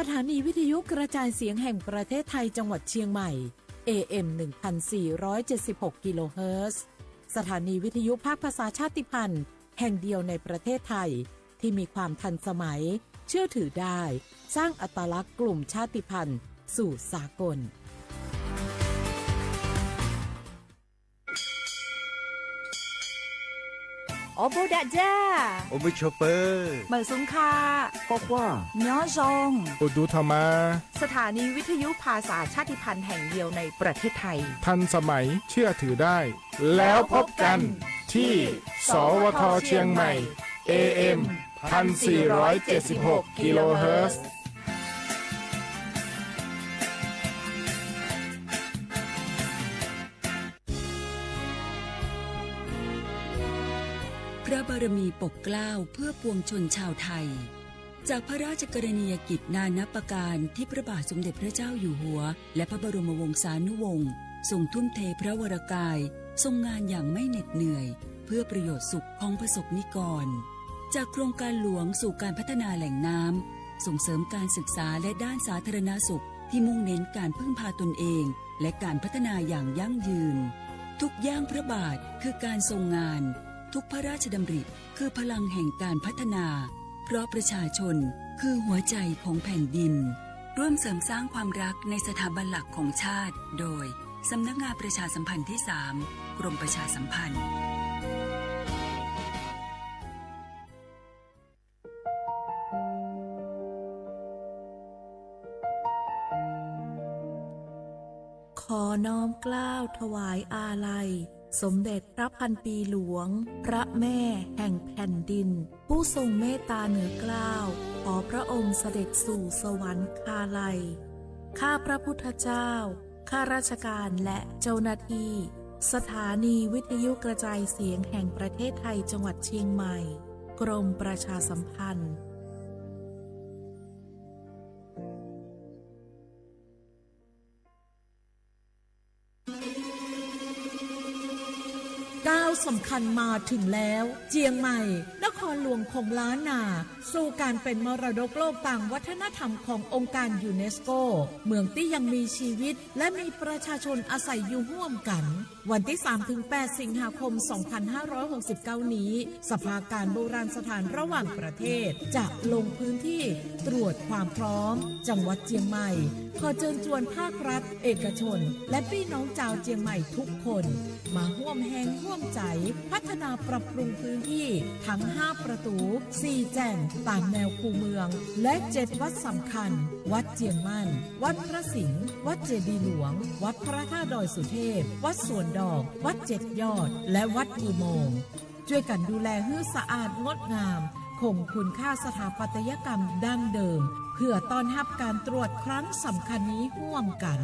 สถานีวิทยุกระจายเสียงแห่งประเทศไทยจังหวัดเชียงใหม่ AM 1476 กิโลเฮิรตซ์สถานีวิทยุภาคภาษาชาติพันธุ์แห่งเดียวในประเทศไทยที่มีความทันสมัยเชื่อถือได้สร้างอัตลักษณ์กลุ่มชาติพันธุ์สู่สากลโอโบดะจ้าโอเบชเปอร์เหมือซุงคาก็ว่าย้อซงอุดูธรรมาสถานีวิทยุภาษาชาติพันธุ์แห่งเดียวในประเทศไทยทันสมัยเชื่อถือได้แล้วพบกันที่สวทเชียงใหม่ AM 1476 กิโลเฮิรตซ์พระบารมีปกเกล้าเพื่อปวงชนชาวไทยจากพระราชกรณียกิจนานับประการที่พระบาทสมเด็จพระเจ้าอยู่หัวและพระบรมวงศานุวงศ์ทรงทุ่มเทพระวรกายทรงงานอย่างไม่เหน็ดเหนื่อยเพื่อประโยชน์สุขของประสบนิกรจากโครงการหลวงสู่การพัฒนาแหล่งน้ำส่งเสริมการศึกษาและด้านสาธารณสุขที่มุ่งเน้นการพึ่งพาตนเองและการพัฒนาอย่างยั่งยืนทุกย่างพระบาทคือการทรงงานทุกพระราชดำริคือพลังแห่งการพัฒนาเพราะประชาชนคือหัวใจของแผ่นดินร่วมเสริมสร้างความรักในสถาบันหลักของชาติโดยสำนักงานประชาสัมพันธ์ที่ 3 กรมประชาสัมพันธ์ขอน้อมเกล้าถวายอาลัยสมเด็จพระพันปีหลวงพระแม่แห่งแผ่นดินผู้ทรงเมตตาเหนือเกล้าขอพระองค์เสด็จสู่สวรรคาลัยข้าพระพุทธเจ้าข้าราชการและเจ้าหน้าที่สถานีวิทยุกระจายเสียงแห่งประเทศไทยจังหวัดเชียงใหม่กรมประชาสัมพันธ์ก้าวสำคัญมาถึงแล้วเจียงใหม่นครหลวงของล้านนาสู่การเป็นมรดกโลกต่างวัฒนธรรมขององค์การยูเนสโกเมืองที่ยังมีชีวิตและมีประชาชนอาศัยอยู่ร่วมกันวันที่ 3-8 สิงหาคม 2569 นี้สภาการโบราณสถานระหว่างประเทศจะลงพื้นที่ตรวจความพร้อมจังหวัดเจียงใหม่ขอเชิญชวนภาครัฐเอกชนและพี่น้องชาวเจียงใหม่ทุกคนมาร่วมแรงร่วมใจพัฒนาปรับปรุงพื้นที่ทั้ง5ประตู4แจ่งตามแนวคูเมืองและ7วัดสำคัญวัดเจียงมั่นวัดพระสิงห์วัดเจดีย์หลวงวัดพระธาตุดอยสุเทพวัดสวนดอกวัด7ยอดและวัดอุโมงค์ช่วยกันดูแลให้สะอาดงดงามคงคุณค่าสถาปัตยกรรมดั้งเดิมเพื่อต้อนรับการตรวจครั้งสำคัญนี้ร่วมกัน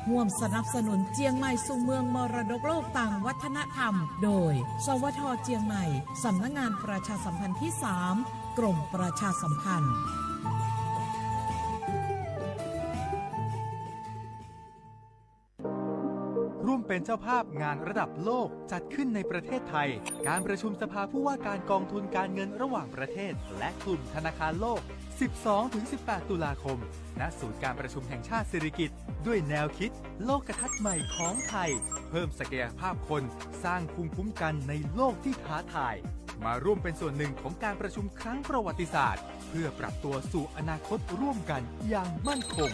ร่วมสนับสนุนเจียงใหม่สู่เมืองมรดกโลกต่างวัฒนธรรมโดยสวทเจียงใหม่สำนักงานประชาสัมพันธ์ที่ 3 กรมประชาสัมพันธ์ร่วมเป็นเจ้าภาพงานระดับโลกจัดขึ้นในประเทศไทยการประชุมสภาผู้ว่าการกองทุนการเงินระหว่างประเทศและกลุ่มธนาคารโลก 12-18 ตุลาคมณศูนย์การประชุมแห่งชาติสิริกิติ์ด้วยแนวคิดโลกทัศน์ใหม่ของไทยเพิ่มศักยภาพคนสร้างภูมิคุ้มกันในโลกที่ท้าทายมาร่วมเป็นส่วนหนึ่งของการประชุมครั้งประวัติศาสตร์เพื่อปรับตัวสู่อนาคตร่วมกันอย่างมั่นคง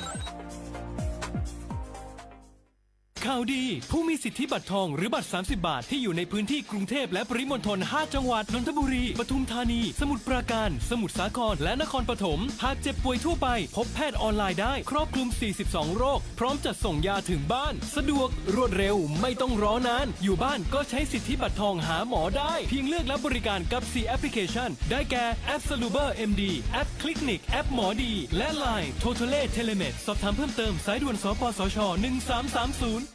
ข่าวดีผู้มีสิทธิบัตรทองหรือบัตร30 บาทที่อยู่ในพื้นที่กรุงเทพและปริมณฑล5จังหวัดนนทบุรีปทุมธานีสมุทรปราการสมุทรสาครและนครปฐมหากเจ็บป่วยทั่วไปพบแพทย์ออนไลน์ได้ครอบคลุม42โรคพร้อมจัดส่งยาถึงบ้านสะดวกรวดเร็วไม่ต้องรอนานอยู่บ้านก็ใช้สิทธิบัตรทองหาหมอได้เพียงเลือกรับบริการกับ4แอปพลิเคชันได้แก่แอป Saluber MD แอป Clinic แอปหมอดีและ Line Totale Telemed สอบถามเพิ่มเติมสายด่วนสปสช1330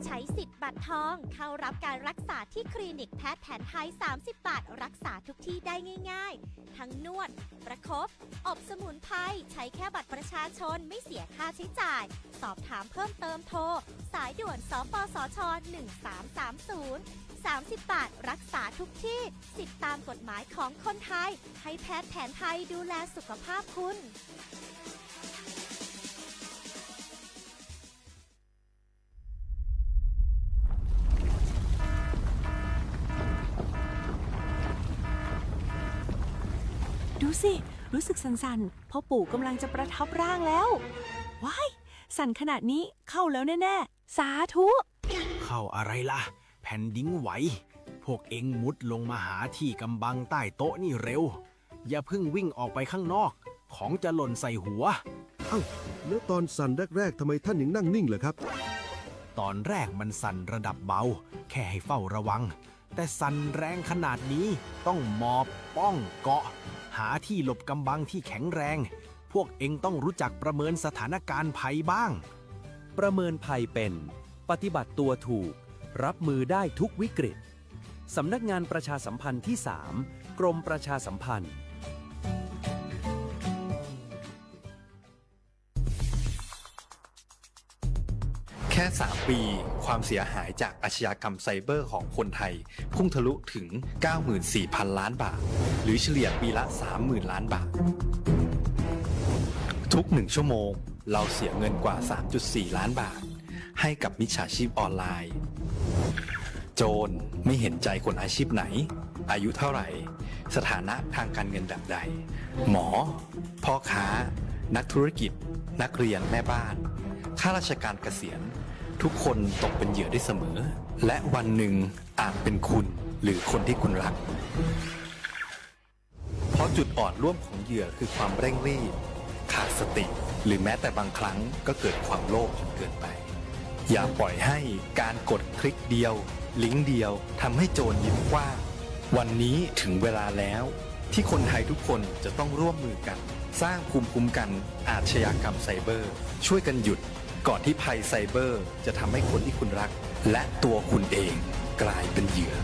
ใช้สิทธิ์บัตรทองเข้ารับการรักษาที่คลินิกแพทย์แผนไทย30 บาทรักษาทุกที่ได้ง่ายๆทั้งนวดประคบอบสมุนไพรใช้แค่บัตรประชาชนไม่เสียค่าใช้จ่ายสอบถามเพิ่มเติมโทรสายด่วนสปสช1330 30 บาทรักษาทุกที่สิทธิตามกฎหมายของคนไทยให้แพทย์แผนไทยดูแลสุขภาพคุณ ดูสิ รู้สึกสั่นๆพ่อปู่กำลังจะประทับร่างแล้ว ว้าย สั่นขนาดนี้เข้าแล้วแน่ๆ สาธุ เข้าอะไรล่ะ แผ่นดินไหว พวกเอ็งมุดลงมาหาที่กำบังใต้โต๊ะนี่เร็ว อย่าเพิ่งวิ่งออกไปข้างนอก ของจะหล่นใส่หัว เอ้า แล้วตอนสั่นแรกๆทำไมท่านยังนั่งนิ่งเหรอครับ ตอนแรกมันสั่นระดับเบา แค่ให้เฝ้าระวัง แต่สั่นแรงขนาดนี้ต้องหมอบป้องเกาะ หาที่หลบกำบังที่แข็งแรง พวกเอ็งต้องรู้จักประเมินสถานการณ์ภัยบ้าง ประเมินภัยเป็น ปฏิบัติตัวถูก รับมือได้ทุกวิกฤต สำนักงานประชาสัมพันธ์ที่ 3 กรมประชาสัมพันธ์ แค่ 3 ปี ความเสียหายจากอาชญากรรมไซเบอร์ของคนไทย พุ่งทะลุถึง 94,000 ล้านบาท หรือเฉลี่ยปีละ 30,000 ล้านบาท ทุก 1 ชั่วโมง เราเสียเงินกว่า 3.4 ล้านบาท ให้กับมิจฉาชีพออนไลน์ โจรไม่เห็นใจคนอาชีพไหน อายุเท่าไหร่ สถานะทางการเงินแบบใด หมอ พ่อค้า นักธุรกิจ นักเรียนแม่บ้านข้าราชการเกษียณ ทุกคนตกเป็นเหยื่อได้เสมอ และวันหนึ่งอาจเป็นคุณหรือคนที่คุณรัก เพราะจุดอ่อนร่วมของเหยื่อคือความเร่งรีบ ขาดสติ หรือแม้แต่บางครั้งก็เกิดความโลภจนเกินไป อย่าปล่อยให้การกดคลิกเดียว ลิงก์เดียวทำให้โจรยิ้มกว้าง วันนี้ถึงเวลาแล้วที่คนไทยทุกคนจะต้องร่วมมือกัน สร้างภูมิคุ้มกันอาชญากรรมไซเบอร์ ช่วยกันหยุดก่อนที่ภัยไซเบอร์จะทำให้คนที่คุณรัก และตัวคุณเองกลายเป็นเหยื่อ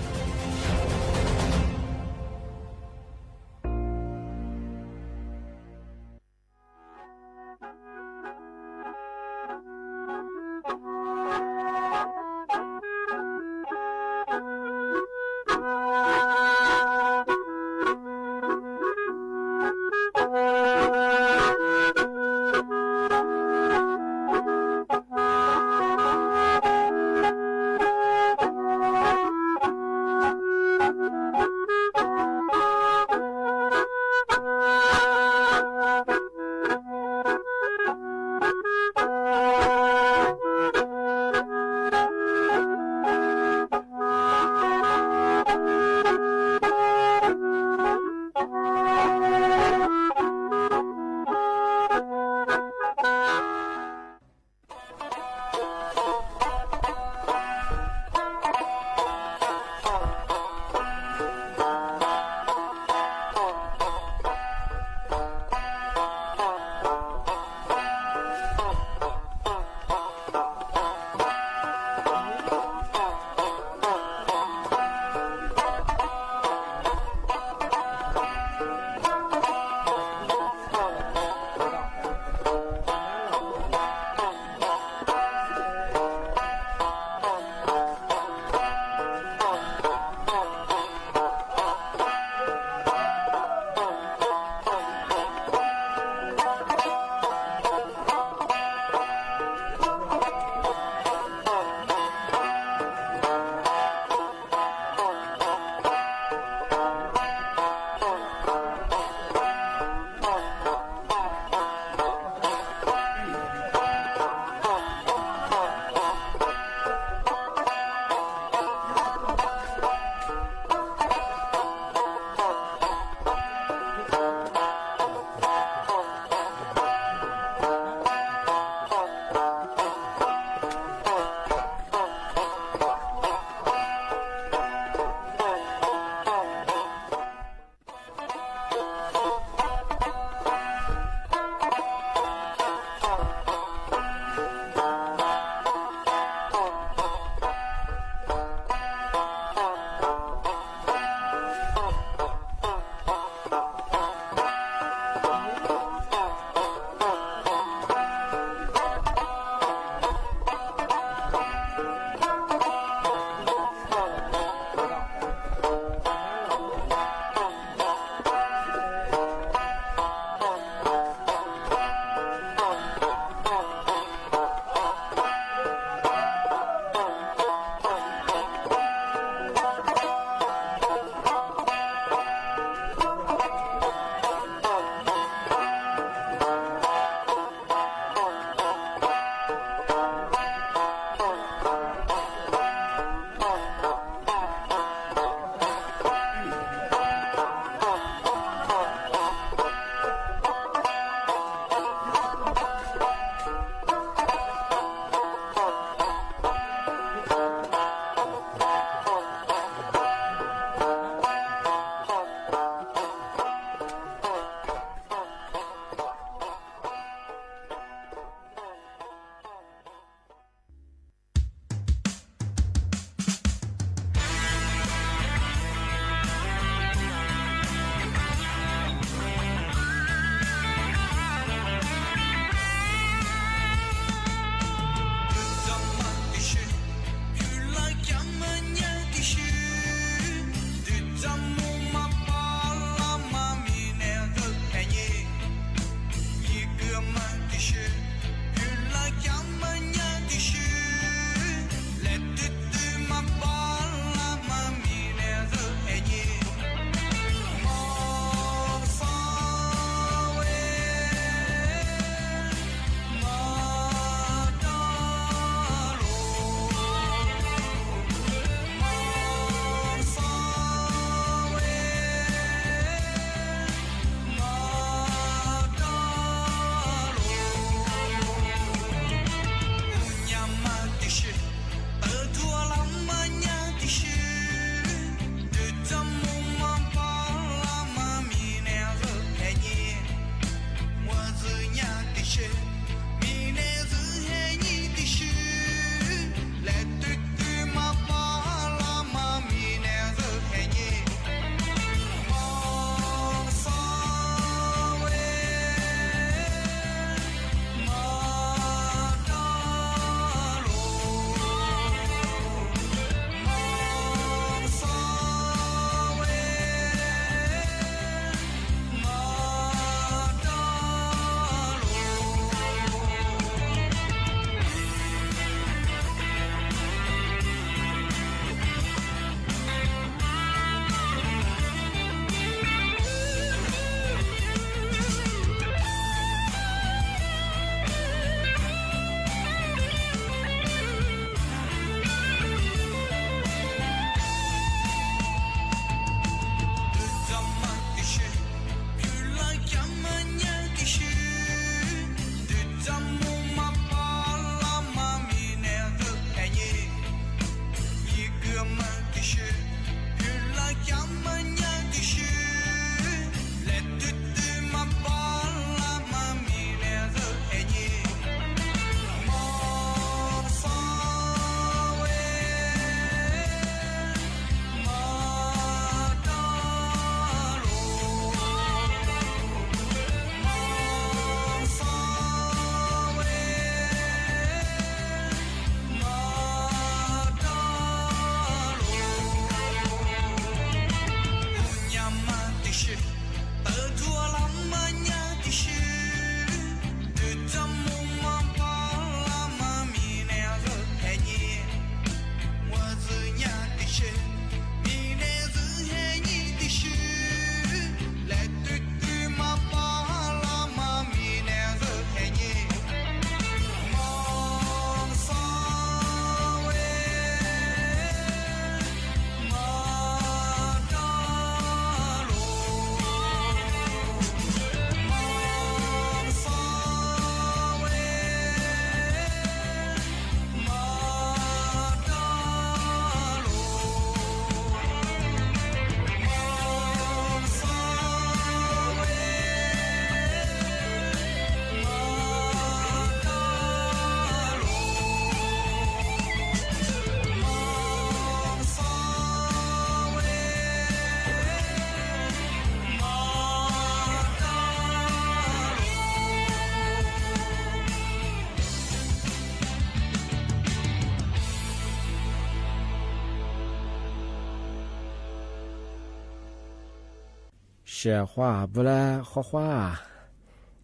是话不啦画画，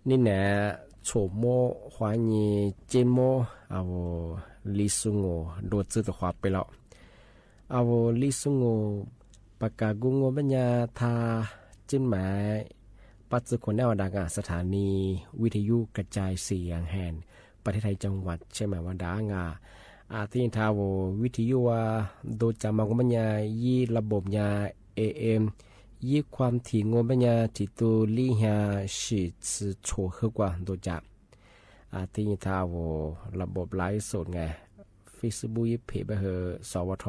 你呢触摸画你筋膜啊我李松我多字的画ไปแล้ว啊我李松我ปากกากุง我ปัญญาทาจิ้นหมายปัจจุบันแนวดังสถานีวิทยุกระจายเสียงแห่งประเทศไทยจังหวัดใช่ไหมว่าดังที่ทาววิทยุว่าโดยจำมังปัญญายี่ระบบยา AM ยี่ความถี่งปัญญาจิตุลิฮาสิสือโฉเฮกว่าโดยจับที่ทาวระบบไลฟ์สดไง Facebook ยี่เพจไปเหอสวท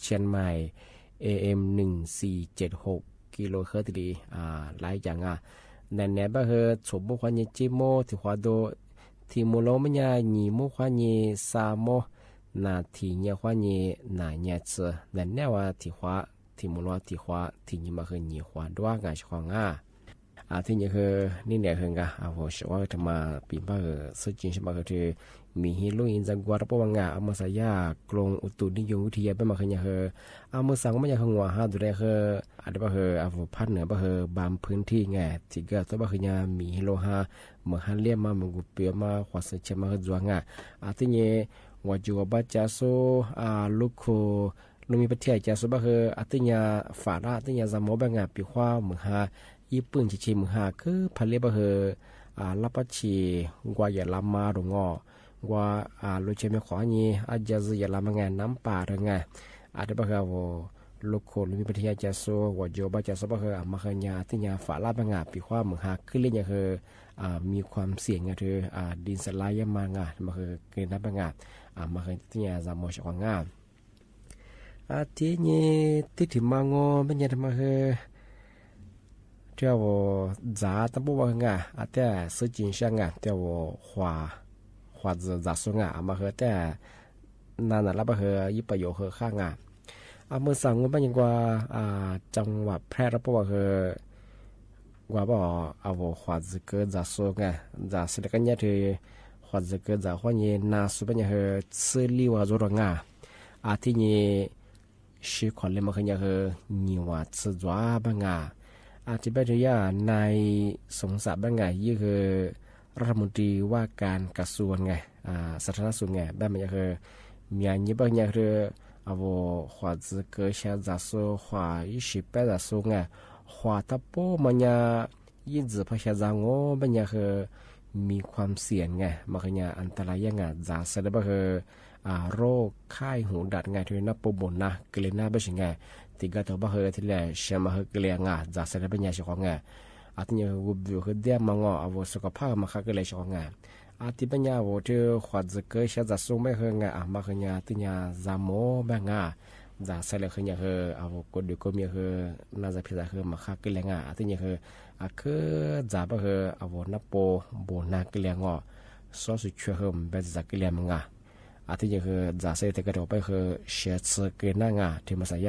เชียงใหม่ AM 1476กิโลเฮิรตซ์ดีหลายอย่างแน่ๆไปเหอโฉบุควันยี่จิโมที่หัวโดที่มูลปัญญาหนีมุควันยี่สามโมนาที่เนี่ยว่านี่นาเนี่ยเจอนั่นแน่ว่าที่ว่าที่มุลว่าที่ว่าที่นี่มาคือนี่ว่าด้วยงานช่องที่นี่คือนี่เนี่ยคือกะผมชอบทำมาปีบ้าสุดจริงใช่ไหมคือมีฮิโรอินจังกวาดปวังมาสายากลงอุตุนิยมวิทยาเป็นมาคือเนี่ยคือมาสั่งมันยังหัวดูได้คืออะไรบ้าคือพันเหนือบ้าคือบางพื้นที่ไงที่ก็ตัวบ้าคือเนี่ยมีฮิโรเมื่อฮันเลียมาเมื่อกุเปียมาขวาสัญชามาคือจวงที่นี่ว่าจูบจาโซลูกโคลุมีประเทศจาโซบ้าคือติญาฝาดติญาจามอบางปีขวามือหาญี่ปุ่นชิมือหาคือพันเลียบ้าคือลับปัชีกว่าอย่าลามาดงว่าลูกเชมขวานี้อาจจะอย่าลามางานน้ำป่าหรือไงได้บ้าคือว่าลูกโคลุมีประเทศจาโซว่าจูบจาโซบ้าคือมาคือญาติญาฝาลาบางปีขวามือหาคือเรื่องคือมีความเสี่ยงไงเธอดินสไลด์มางามาคือเกินนับบางมาเคยที่เนี่ยจำมอชของงานที่นี่ที่ถึงมังอเป็นยังไงมาคือเจ้าจ่าตั้งปุ๊บว่างแต่ซื้อจริงช่างเจ้าหัวจ่าส่งมาคือแต่นั่นแหละมาคือยี่ประโยชน์คือข้างเมื่อสั่งว่าเป็นยังกว่าจังหวัดแพร่รับปุ๊บว่าคือว่าบ่เอาหัวจะเกิดจ่าส่งจ่าสิ่งกันเนี่ยเธอ或者个在欢迎拿苏本也和吃力哇做着ที่นี่是可能嘛可能和你ว่า吃抓吧ที่ไปที่ในสงสารบ้างยี่คือรัฐมนตรีว่าการกระทรวงสาธารณสุขแบบมันคือมีอันนี้บางอย่างคือ或者个现在说话18%话他不มัน一直พยายามบางอย่างคือมีความเสี่ยงมาคืออันตรายยังจะแสดงว่าคือโรคไข้หูดัดที่นับปบุญนะเกลียน่าเป็นยังที่ก็ตัวบ้าคือที่แหล่เชื่อมาคือเกลียจะแสดงเป็นยังไงของที่นี่วุบอยู่คือเดียมังสุขภาพมาคือเกลียของที่เป็นยังที่ขวัญจะเกิดเชื่อจะสู้ไม่คือมาคือที่นี่จะโม่บ้างจะแสดงคือคือกดดูก็มีคือน่าจะพิจารณาคือมาคือเกลียที่นี่คือจะบ้าคือนับปบุญนะเกลียสอสุดช่วยคือเป็นจะเกลียมังที่นี่คือจะเสด็จกระโดดไปคือเชียร์สเกน่ที่มาสาย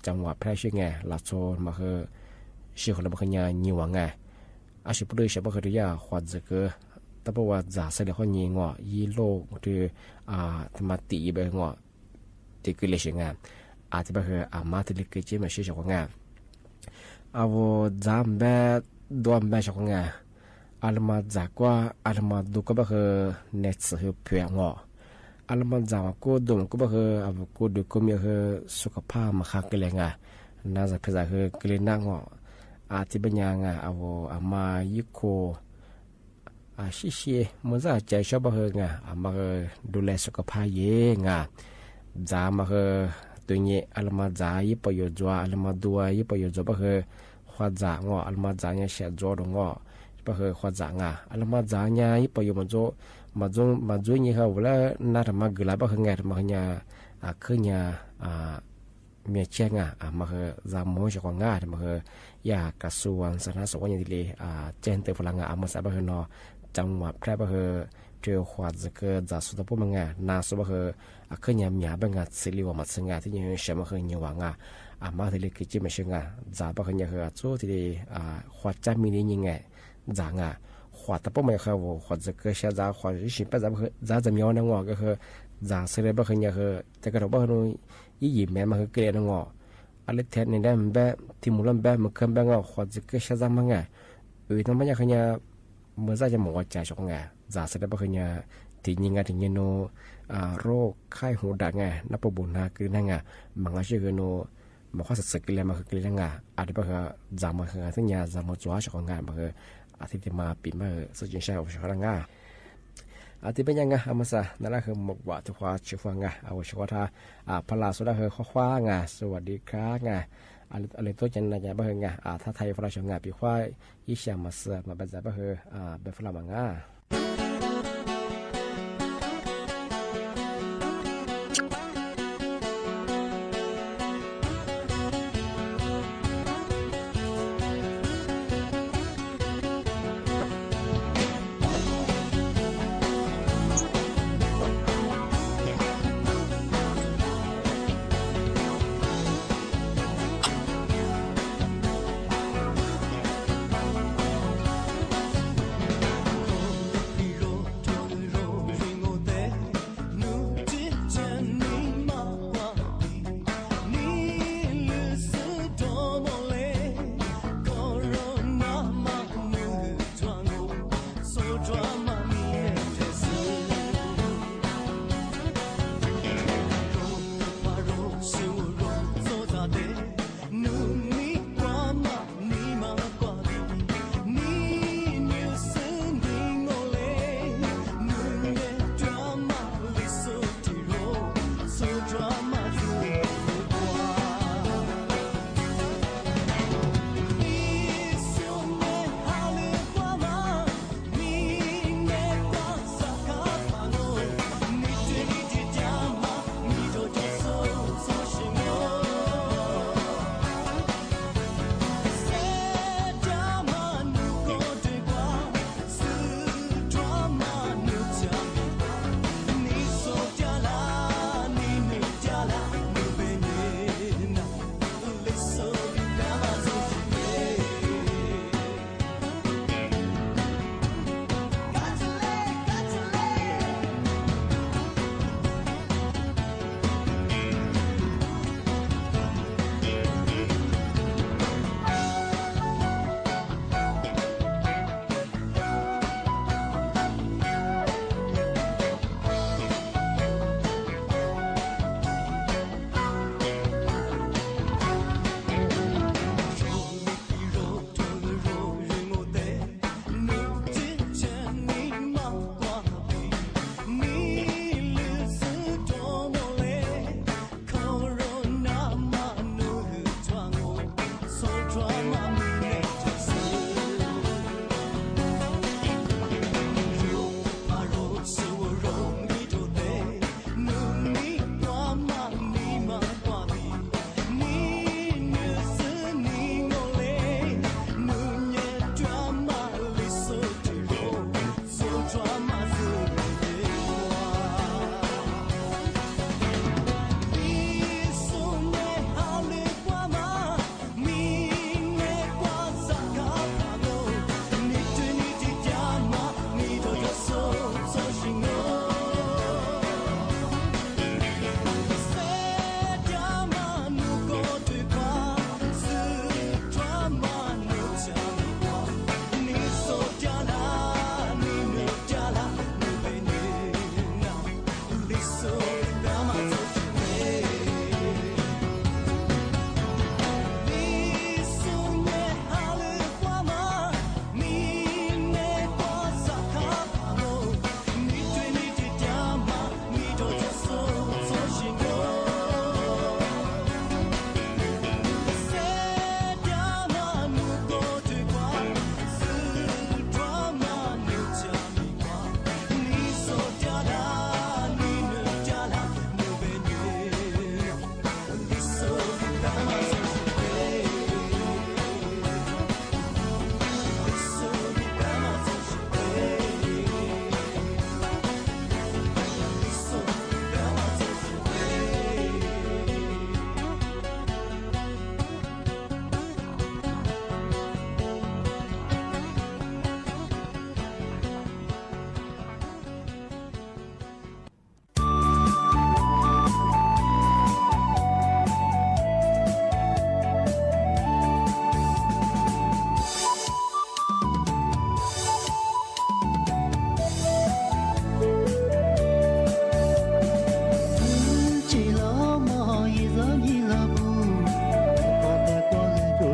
จังหวัดแพร่ชื่อลาโซนมาคือชื่อของเราเป็นยิวชิบุรีเชื่อว่าคือขวัญจะเกิดแต่เพราะว่าจะเสด็จคนยิงยี่โลกที่ธรรมตีไปที่เกลียชื่ที่เป็นคือมาที่เล็กจีมาชื่อของจำแบบดวงแบบของอัลมาจากว่าอัลมาดูก็เป็นคือเน็ตสืบเพียงอัลมันจางกูดูก็แบบคือกูดูก็มีคือสุขภาพมาคักเลยน่าจะพิจารณาคือเกลียนั่งที่เป็นยังมายิโคชิมันจะใจชอบแบบคือมาคือดูแลสุขภาพเองจามาคือตัวนี้อัลมาจายิปโยจวอัลมาดูยิปโยจวแบบคือขวาจางอัลมาจาเนี่ยเสียจวดงแบบคือขวาจางอัลมาจาเนี่ยยิปโยมันจวมาจุนี่เขาเวลาน่าทำมาเกล้าบ้างไงทำมาเนี่ยคือเนี่ยมีเช่นมาคือจำมองจากงานมาคือยากระทรวงสาธารณสุขอย่างที่เลยเจนเตอร์พลังมาใส่บ้างคือนอจังหวัดแพร่บ้างคือเจอขวาจะเกิดจากสุดท้ายพวกมันน่าสุดบ้างคือเนี่ยมีบ้างสิริวมาซึ่งที่ยังเชื่อมาคือเนี่ยว่างมาที่เลยคือจิไม่เชื่อจากบ้างคือเนี่ยคือจู่ที่เลยขวาจะมีนี่ยังไงจางขวาแต่พวกมันคือขวาจะเกิดเชื่อจากขวาที่สิบแปดจะมีอะไรก็คือจากสิริบ้างคือเนี่ยคือแต่ก็เราบ้างคือยี่แม่มาคือเกลียดง อะไรแทนในได้มันแบบที่มุลมันแบบมันเคลื่อนแบบว่าขวดจะเกิดชะซังมั้งไงทำไมอย่างเงี้ยเมื่อจะมองว่าใจชงไงจ่าเสด็จไปเงี้ยที่ยิงกันที่เงี้ยโนโรคไข้หูดังไงนับประบุนาคือนั่งไงมันก็ชื่อโนมันข้อสักกิเลมาคือกิเลงไงอาจจะเป็นจามาคือซึ่งยาจามาจั่วชงไงมันคืออาทิตย์มาปีมาสุดยิ่งใช่ของชงไงอาทิตย์เป็นยังไงอามาซะนั่นแหละคือหมกว่าทุกความชื่อฟังไงเอาชื่อว่าถ้าพลาสุดาคือข้อคว้าไงสวัสดีครับไงอะไรตัวจันนะจ๊ะบ้างไงถ้าไทยฝรั่งชงไงปีควายยิ่งชามาเสือมาเป็นจ๊ะบ้างเป็นฝรั่งมังงะ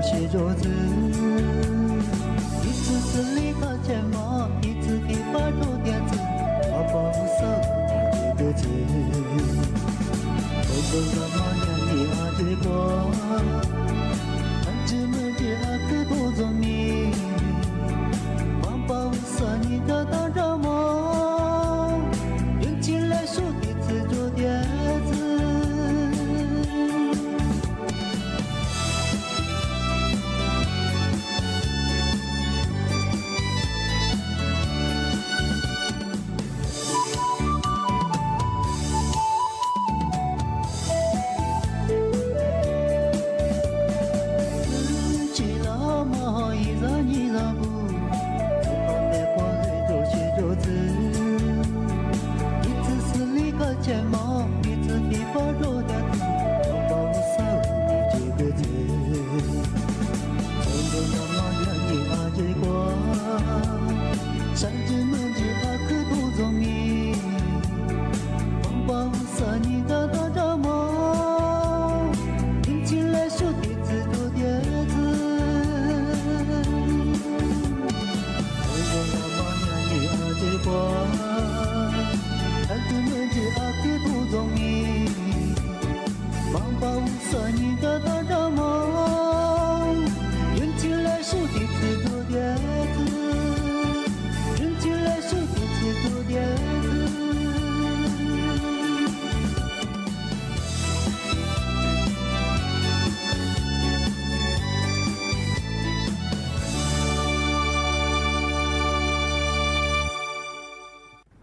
写着字，一次次离开前往，一次地发出电子，我保守这个字，我不怎么念你啊这个，俺只能这啊个多做你，我保守你的当着梦，用起来说的字做点子。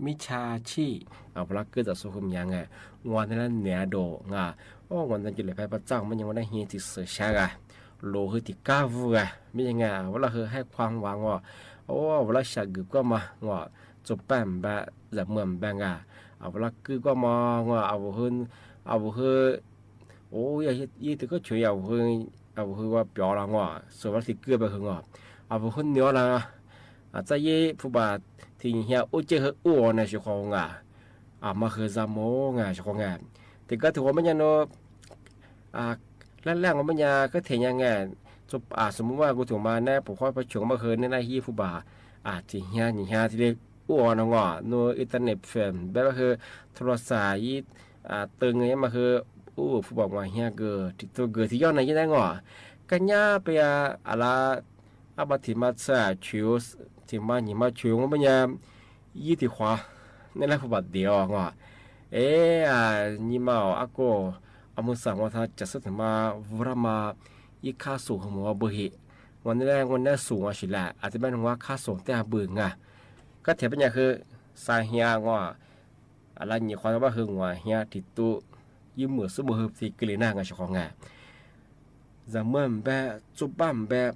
มิชาชีเอาพลักเกิดจากสุขุมยังไงวันนั้นเหนือโดงอ่ะโอ้วันนั้นจุดเลยไปประจังมันยังวันนั้นเฮียติเสือชากะโลคือติก้าวัวไม่ยังไงเวลาคือให้ความหวังว่าโอ้เวลาฉากกึกก็มาว่าจบแป้มแบบจะเหมือนแบงอ่ะเอาเวลาคือก็มาว่าเอาคือโอ้ยยี่ตัวก็ช่วยเอาคือว่าเปล่าละว่าส่วนว่าสิเกือบไปคือว่าเอาคือเนื้อละอาจจะยี่ผู้บาดที่เฮียอุจเจออ้วนในช่วงมาคือจามงช่วงแต่ก็ถือว่ามันยังโนแรกๆว่ามันยังก็เทียนยังไงจบสมมติว่ากูถูกมาแน่ผมค่อยไปช่วงมาคือในฮีผู้บาที่เฮียที่เรียกอ้วนงโนอินเทอร์เน็ตเฟมแบบว่าคือโทรศัพท์ตึงเงี้ยมาคือผู้บอกว่าเฮียเกิดที่ตัวเกิดที่ย้อนในยี่ได้กันย่าไปอะไรบัติมาซาชิวที่มาหนิมาชิวมันยังยี่ที่ขวาในแรกผู้บาดเดียวนี่มาก็อามุสังว่าถ้าจะสุดมาวัวมายี่ค่าสูงของมัวเบหิวันนี้สูงสิแหละอาจจะเป็นว่าค่าสูงแต่เบื่อก็เทียบเป็นอย่างคือสาเฮียอะไรนี่ความว่าคือว่าเฮียติดตัวยืมมือซื้อมือที่กลีน่าเฉพาะจะเหมือนแบบจุบบ้ามแบบ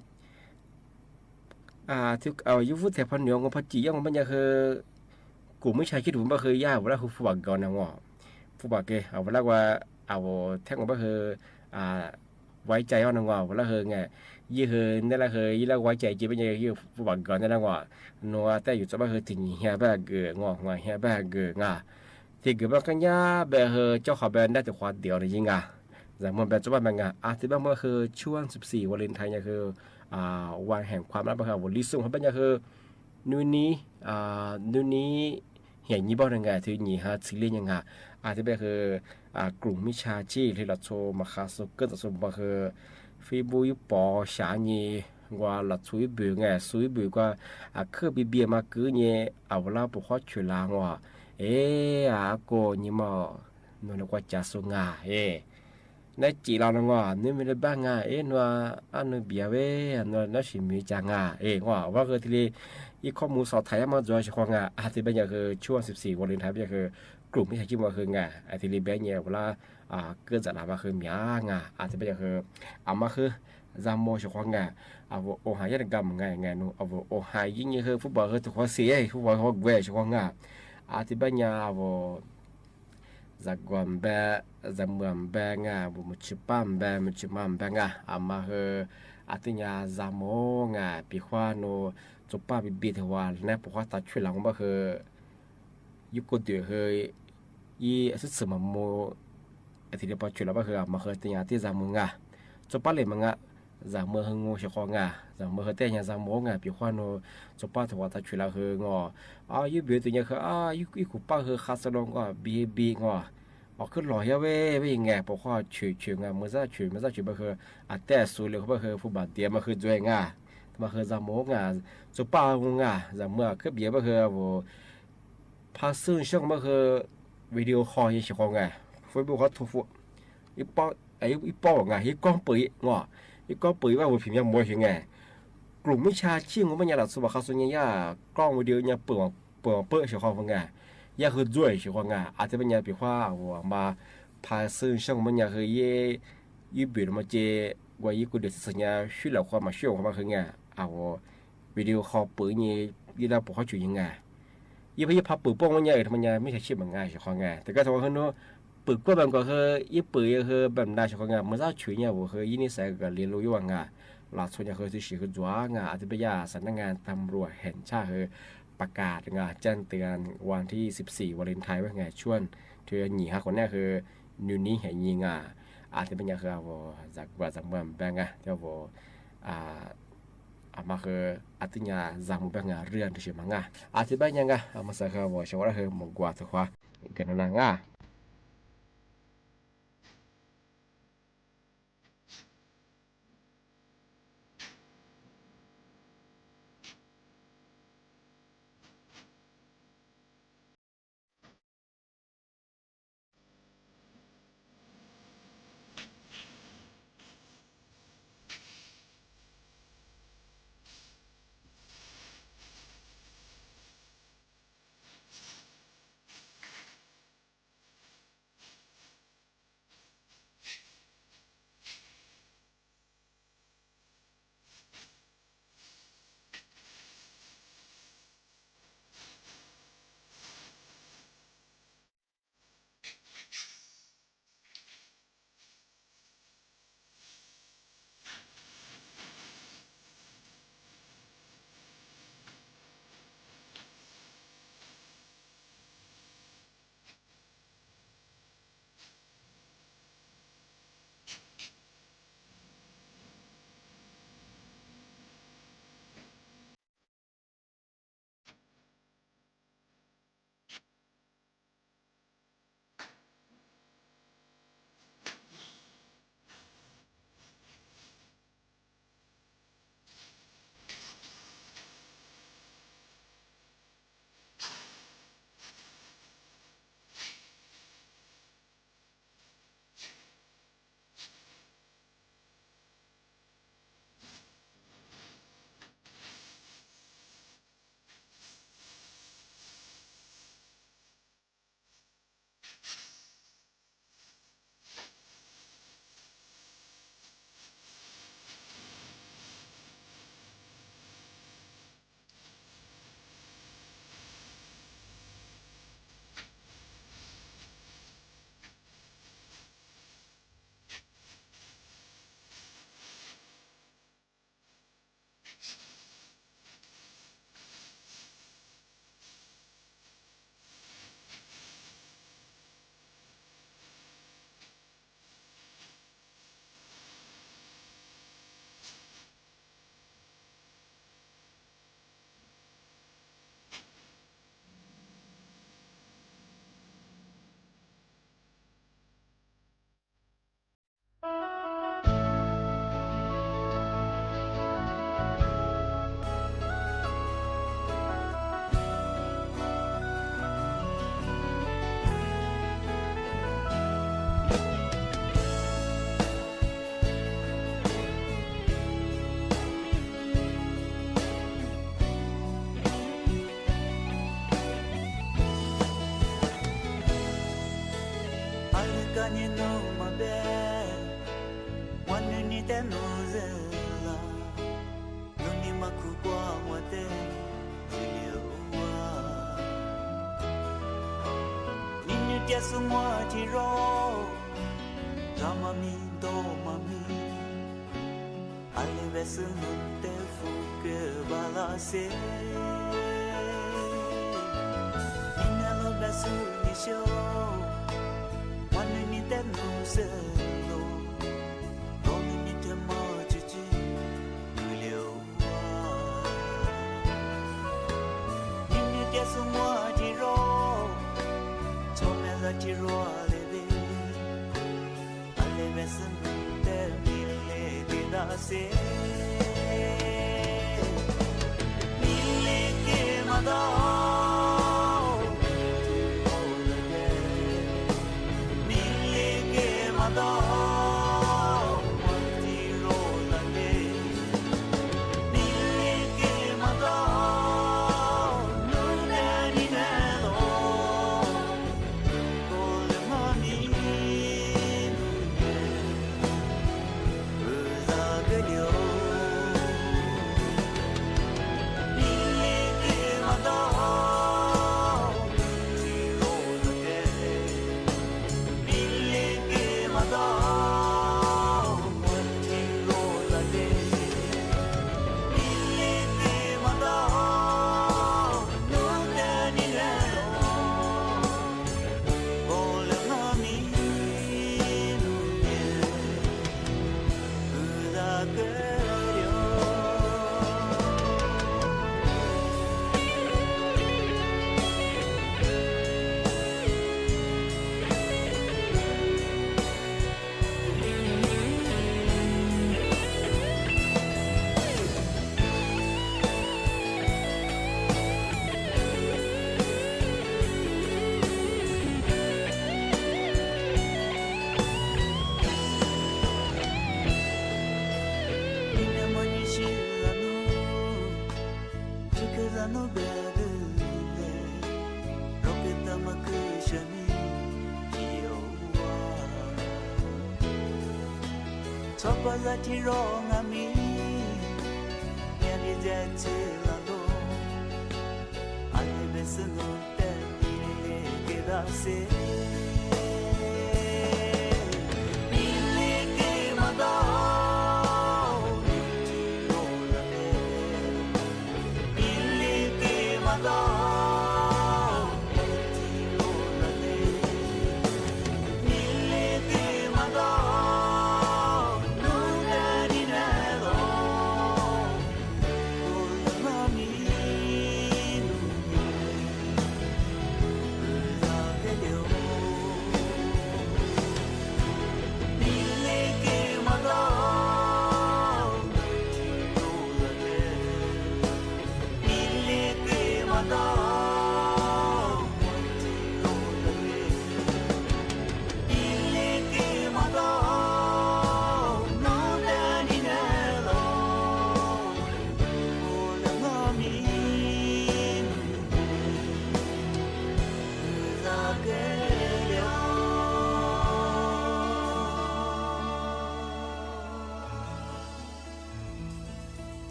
ที่เอายุฟุตแต่พันยองกับพันจียังมันยังคือกลุ่มไม่ใช่คิดถึงว่าคือย่าเวลาคือผู้บักก่อนนะผู้บักเอาเวลาว่าเอาแท่งว่าคือไว้ใจว่านะเวลาคือยี่คือนี่แหละคือยี่แล้วไว้ใจจีเป็นยังยี่ผู้บักก่อนนั่นนะนัวแต่อยู่จะว่าคือถึงเฮียแบบเกิดเฮียแบบเกิดที่เกิดว่ากันย่าแบบเจ้าขอแบนได้แต่ความเดียวเลยจริงแต่มันแบบจะว่ามันที่บ้างว่าคือช่วง14วันเลนไทน์เนี่ยคือวันแห่งความรักนะครับวันลิซุ่งเขาเป็นยังคือนู่นนี้เห็นยี่บ้างยังไงที่นี่ฮะซีรีส์ยังไงที่เป็นคือกลุ่มมิชาชีที่เราโชว์มาคาสุเกิร์ตโชว์มาคือฟีบูยุปอชานีว่าเราช่วยบิวช่วยบิวก็คือบีเบียมาคือเนี่ยเอาเวลาปกครองช่วยล้างว่าก็นี่มาโน่นก็จะส่งในจีเราเนาะนี่ไม่ได้บ้างนัวอันนู้เบียเว้นัวนั่นสิมีจังว่าคือที่อีข้อมูลสอบไทยมาจอยเฉพาะที่เป็นอย่างคือช่วง14วันเลนไทน์เป็นคือกลุ่มที่ใช้ชื่อว่าคือที่รีเบนเนี่ยเวลาเกิดจากอะไรมาคือมีที่เป็นอย่างคือมาคือจามโมเฉพาะโอหายกรรมนู้โอหายยิ่งคือฟุตบอลคือถูกเขาเสียฟุตบอลเขาเวเฉพาะที่เป็นอย่างZaguan ba zamuan ba bu muchipam ba muchimam ba ama he artinya zamo pihwa no chopa bi thwa na pokha ta chhulang ba he yuko de he yi asitsama mo ati de pa chula ba he ama he tinya ti zamu chopa le manga rằng mơ hơn ngô sẽ khó ngà rằng mơ hơn tên nhà rằng mố ngà bị khoan nó cho ba thì ta chuyển là hơn ngò yêu biểu từ nhà khờ yêu cụ ba hơn khá sâu ngò bị ngò cứ lòi về nghe bỏ khoa chuyển ngà mới ra chuyển bao giờแต่สูเลยเขาbao giờ phụ bản tiền màคือด้วยงาmàคือrằng mố ngà cho ba ngà rằng mơ cứ biểu bao giờ vô phát sinh xong bao giờ video call như sẽ khó ngà Facebook họ thu phụ ít bao ngà ít con bự ngò ít con bựว่าผิวยังมวยยังไงกลุ่มวิชาชีพของมันยาหลักสุภาพส่วนใหญ่กล้องวิดีโอเนี่ยเปิดเฉพาะว่าไงยาคือด้วยเฉพาะไงอาจจะเป็นยาปีว่าว่ามาพาซึ่งช่างมันยาคือยี่บิดมาเจว่ายี่กูเดือดสัญญาช่วยเหลือความมาช่วยความมาคือไงวิดีโอคอลปืนยี่เราบอกเขาจุยยังไงยี่พยายามปืนป้องมันยามันยาไม่ใช่ชีพมันง่ายเฉพาะไงแต่ก็ถือว่าเขาเนาะปืนก็แบบก็คือยี่ปืนคือแบบได้เฉพาะไงมันจะช่วยเนี่ยว่าคือยี่นี่ใส่กับเรียนรู้อยู่ว่าไงหลักส่วนใหญ่คือสิ่งที่จ้างอาจจะเป็นยาสำนักงานตำรวจแห่งชาติคือประกาศงานแจ้งเตือนวันที่14วาเลนไทน์ว่าไงช่วงเธอหนีฮะคนนี้คือนิวนี้เห็นยิงอาจจะเป็นยาคือว่าจากว่าจากเมืองแบงก์เจ้าว่ามาคืออาทิตย์นี้จากเมืองแบงก์เรื่องที่ชื่อมังอาจจะเป็นยังไงมาสักว่าชาวบ้านคือมงกว่าสักว่ากันนั่งSemua tiro Ramami domami Ale vesunun te fuke balase Ninalo besu nisho Wanu ni te no selo Romi ni te ma chichi tiroleve aleve sunte mille didase mille ke mada mille ke mada Sopaza tironga mi Yali jati lalo Ane besno te mire kedase Mille ke mada Mille ke mada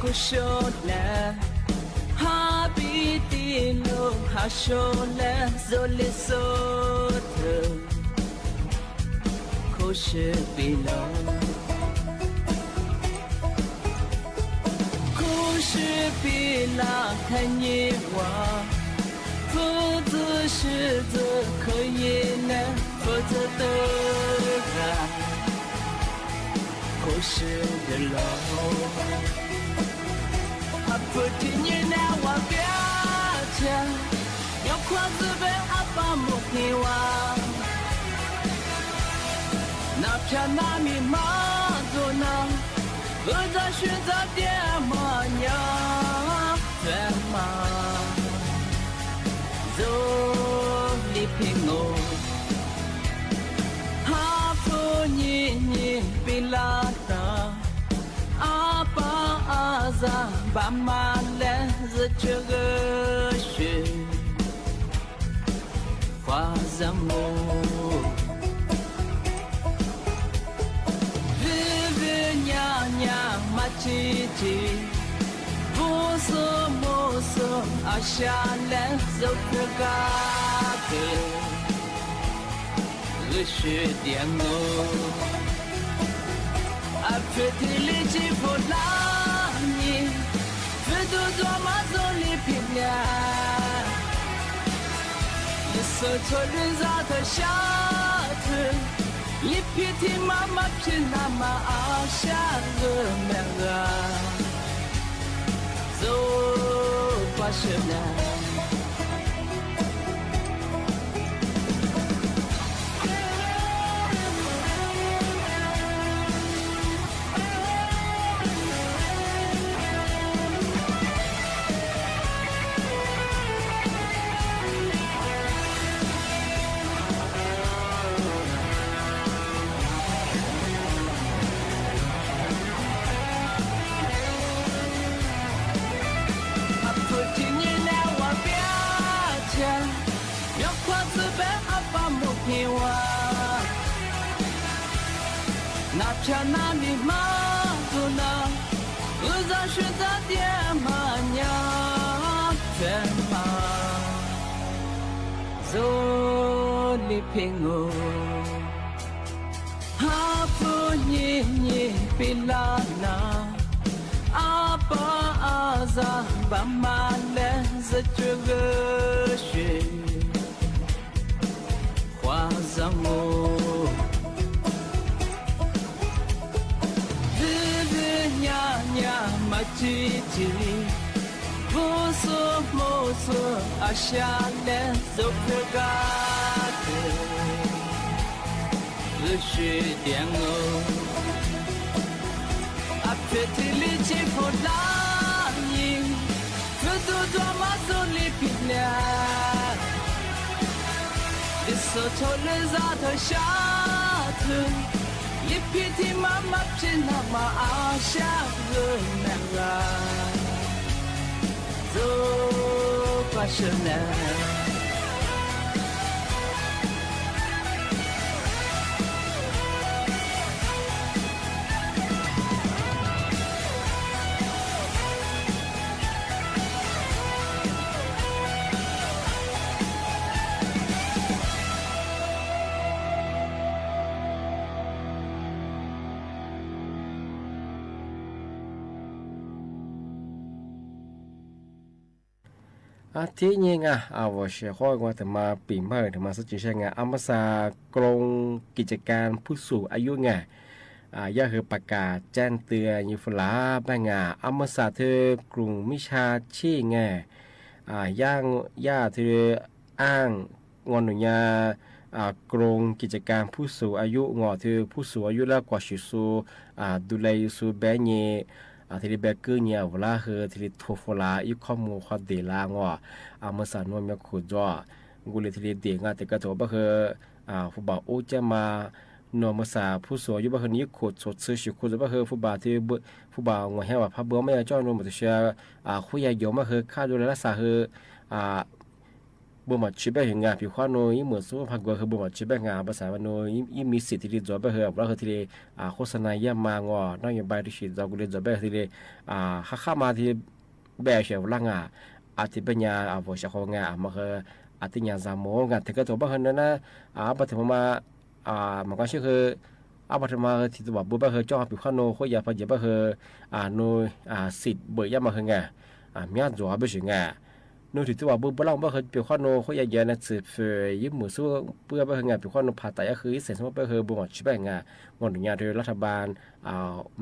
Kushona habiti no hashona zolisota kushbilo kushbila kanyewa fuzu shizu kuyina fuzu dora kushbilo Putinye na wabiacha Yokwazube hapa mukiwa Na pianami madona Uda shuza diamanya Fema Zolipingo Hapo nyinyi bilata Apa aza ba ma le ze che ge shi Hua zang mo Vive nya nya ma chi chi Bo so mo so a sha le zo ke ga ke Le shi dian mo Apetili ci volani, vedo tua mazzoni piglia. Le sotorizzate sciate, gli piedi mamma pina ma asciago mera. So passionate.那片那里马路呢，我在选择点嘛呀，全嘛，走里平哦，哈不你你比拉那，阿爸阿扎爸妈来自这个学，花上我。Matiti, Boso Moso, Ashale, Zopregate, Le Chidiango, Apetilici Polani, Vedo Damaso Lipina, Isoto Lezato Shatu. Li piti mama pina ma asha guna zo passionate. Thế nhưng vào sẽ khói qua từ mà bị mơ từ mà sẽ chỉ sang Amasa Krongกิจการผู้สูงอายุไงย่าคือประกาศแจ้งเตือนยูฟลาแบงAmasaเธอกรุงมิชาชีไงย่าเธออ้างงอนหนุญากรงกิจการผู้สูงอายุงอเธอผู้สูงอายุแล้วกว่าชิสูดูแลสูแบงเยทีนี้แบกเกอร์เนี่ยเวลาเฮทีนี้โทรโฟลาอีกข้อมูลความเดลางว่าเมื่อสานวนมีขุดจ่อกูเลยทีนี้เดียงแต่ก็ถือว่าเฮผู้บ่าวโอจะมานวมสาผู้สูงอายุบ้านนี้ขุดสดซื้อชิขุดจะว่าเฮผู้บ่าวที่ผู้บ่าวงอแห่ว่าพระเบื้องไม่จ้อนวมแต่เชื่อคุยยอมว่าเฮค่าดูแลรักษาเฮบ่มาชิบะเฮงาผิวขวานอยเหมือนสู้พักกว่าเฮบ่มาชิบะงาภาษาวันนอยมีสิทธิ์ที่จะบ่เฮว่าเฮทีนี้โฆษณาย่ามางอนอยบายที่สิจะกูเลยจะบ่ทีนี้ข้ามาที่แบเชวลังอาทิปัญญาบ่ชะของงามาเฮอาทิญาซามงาแต่ก็ตัวบ่เฮนั่นนะบัดมามันก็ชื่อคือบัดมาที่ตัวบ่บ่เฮจ้อผิวขวานอยคุยยาพะจะบ่เฮนสิทธิ์เบยามาเฮงามีอันจัวบ่สิงาโน้ตที่ตัวบุบลังบ่เคยเปียข้อโนเขาใหญ่ๆนะสืบเฟยยิ้มมือสู้เพื่อบ่เฮงาเปียข้อโนผ่าไตก็คือเสร็จสมมุติบ่เฮบ่หมดชิบะงางอนญาโดยรัฐบาล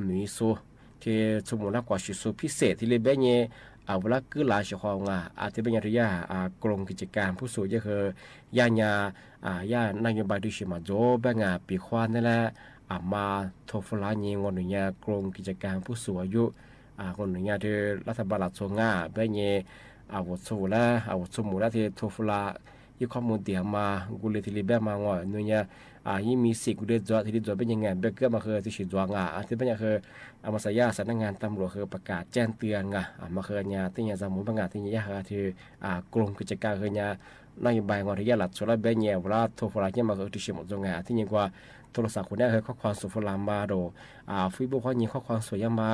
มีสู้ที่สมมุติกว่าชิสูพิเศษที่เลยแบเยเวลาคือหลายชของที่เป็นญาติญากรมกิจการผู้สูงอายุคือย่านโยบายที่สิมาโจแบงปีควานนั่นแหละมาโทฟลาเยงอนญากรมกิจการผู้สูงอายุงอนญาที่รัฐบาลหลักส่งแบเยวัดสูละวัดสมุละที่โทฟลายี่ข้อมูลเดียมากูเลยที่รีบมางอนู่นเนี่ยยี่มีสิกูเลยจอดที่จอดเป็นยังไงเบเกอร์มาคือที่สิจวงที่เป็นยังคือมาสายาสำนักงานตำรวจคือประกาศแจ้งเตือนมาคือเนี่ยที่เนี่ยสมุนประกาศที่เนี่ยคือที่กลุ่มกิจการคือเนี่ยนโยบายงอที่ยาหลัดสุราเบนเนี่ยเวลาโทฟลาเนี่ยมาคือที่สิหมดจงที่เนี่ยกว่าโทรศัพท์คนนี้คือข้อความสุฟลามาโดฟีบุข้อนี้ข้อความสวยมา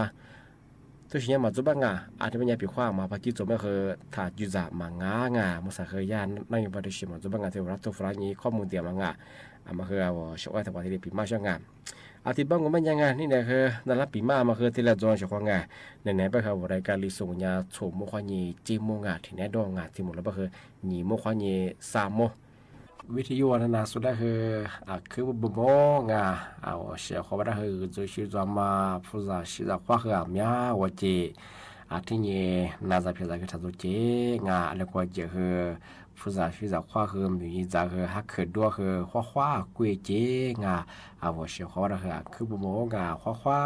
ตัวชิ้นมาจุบังอาจจะเป็นยาปีขว้างมาพักที่จุไม่เคยถ่ายยูจ่ามางมาสักเคยยานนั่งอยู่บริษัทมาจุบังที่รับตัวฟลานี้ข้อมูลเดียวมามาเคยเอาช่วยทำอะไรที่ปีมาช่าง อาทิตย์บ้างก็ไม่ยังไงนี่เนี่ยคือนั่นละปีมาคือที่ละจวนเฉพาะไงไหนๆไปคือรายการลิส่งยาโฉมโมควานีจีโมงาที่ไหนดองงาที่หมดแล้วก็คือหนีโมควานี3โมวิทยุวัฒนาสุดได้คือบ่บ่งาเอาเสียขอบ่ได้คือจะชื่อจอมาผู้จะชื่อว่าคือเมียว่าเจที่นี่น่าจะเพียงแต่คือถ้าตัวเจงาแล้วก็เจคือผู้จะชื่อว่าคือมีจะคือฮักคือด้วยคือคว้ากุยเจงาเอาเสียขอบ่ได้คือบ่บ่งาคว้า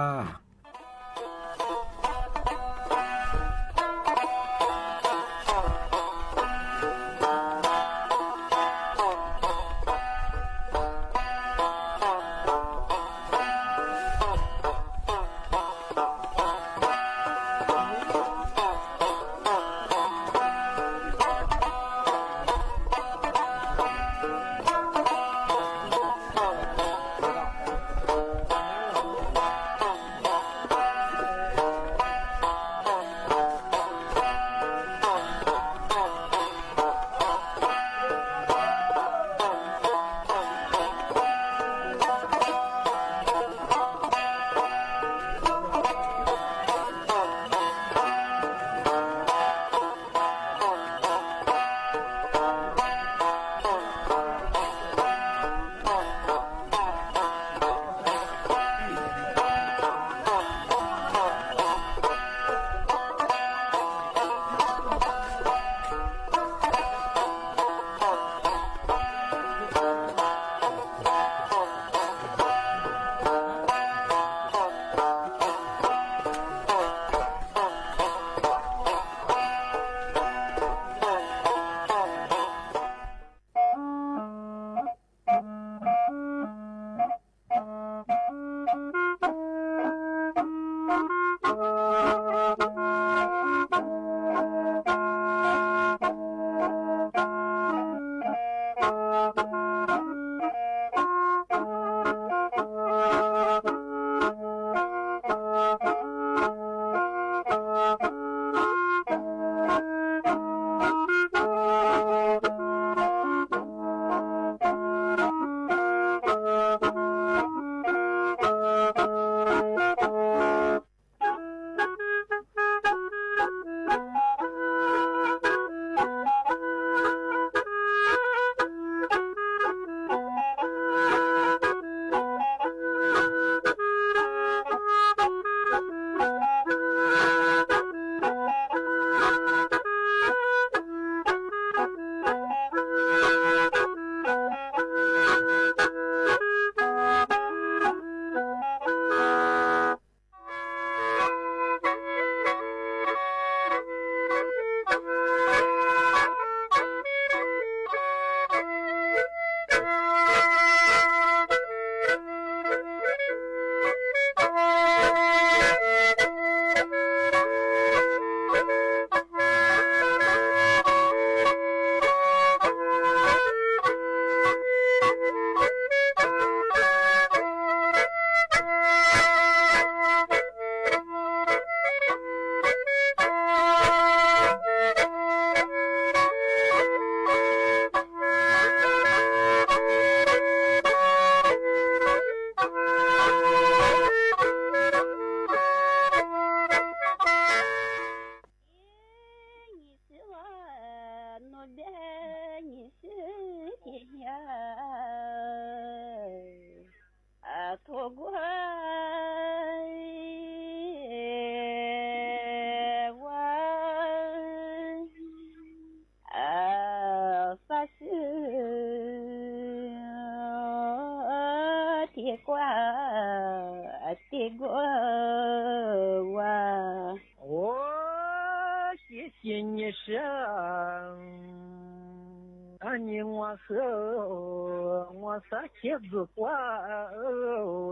茄子花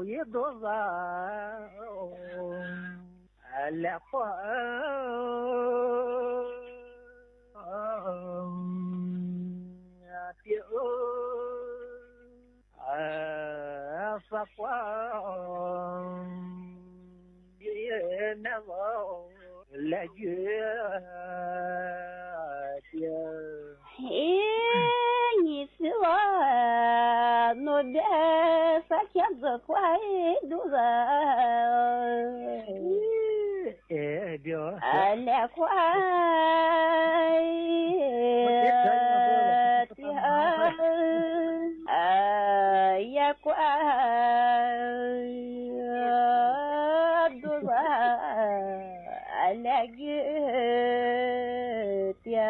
也多少，来花撒花也难忘来月你是我我的 sa chiếc giờ quay đủ giờ điều lẹ quay ya quay đủ giờ lẹ tia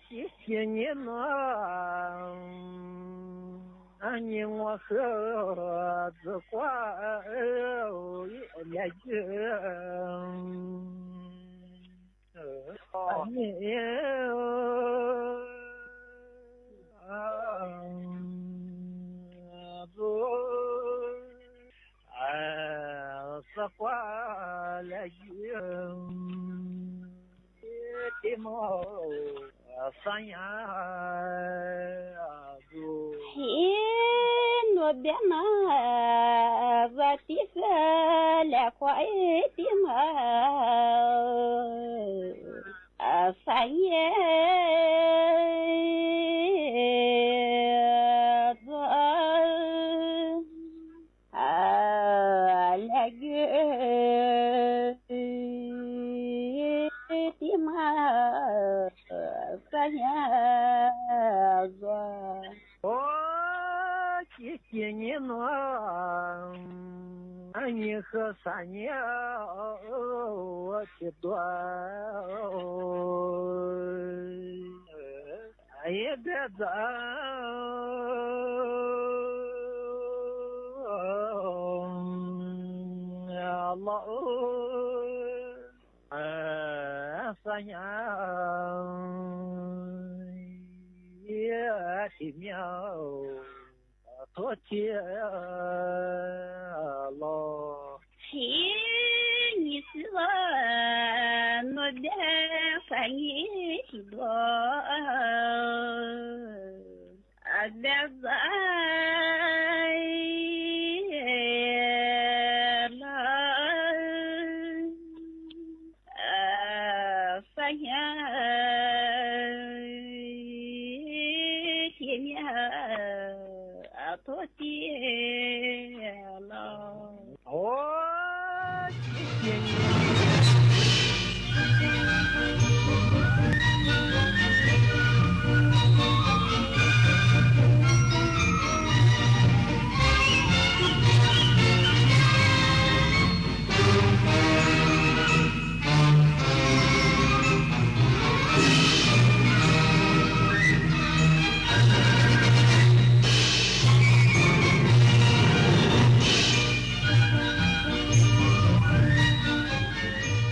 谢谢你呢，你我和子挂也就你子挂了的毛。三呀，我别拿我的个来快的嘛，三呀，来个的嘛。谢谢你呢，你和三年我去多，也别走，老三年。奇妙，多谢了。你是我的翻译许多，别在了，翻译。多谢了，谢谢你。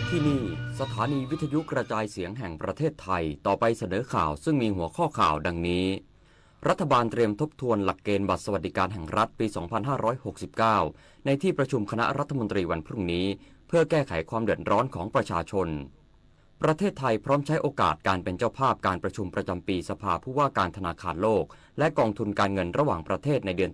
ที่นี่สถานีวิทยุกระจายเสียงแห่งประเทศไทยต่อไปเสนอข่าวซึ่งมีหัวข้อข่าวดังนี้รัฐบาลเตรียมทบทวนหลักเกณฑ์บัตรสวัสดิการแห่งรัฐปี 2569 ในที่ประชุมคณะรัฐมนตรีวันพรุ่งนี้เพื่อแก้ไขความเดือดร้อนของประชาชนประเทศไทยพร้อมใช้โอกาสการเป็นเจ้าภาพการประชุมประจำปีสภาผู้ว่าการธนาคารโลกและกองทุนการเงินระหว่างประเทศในเดือน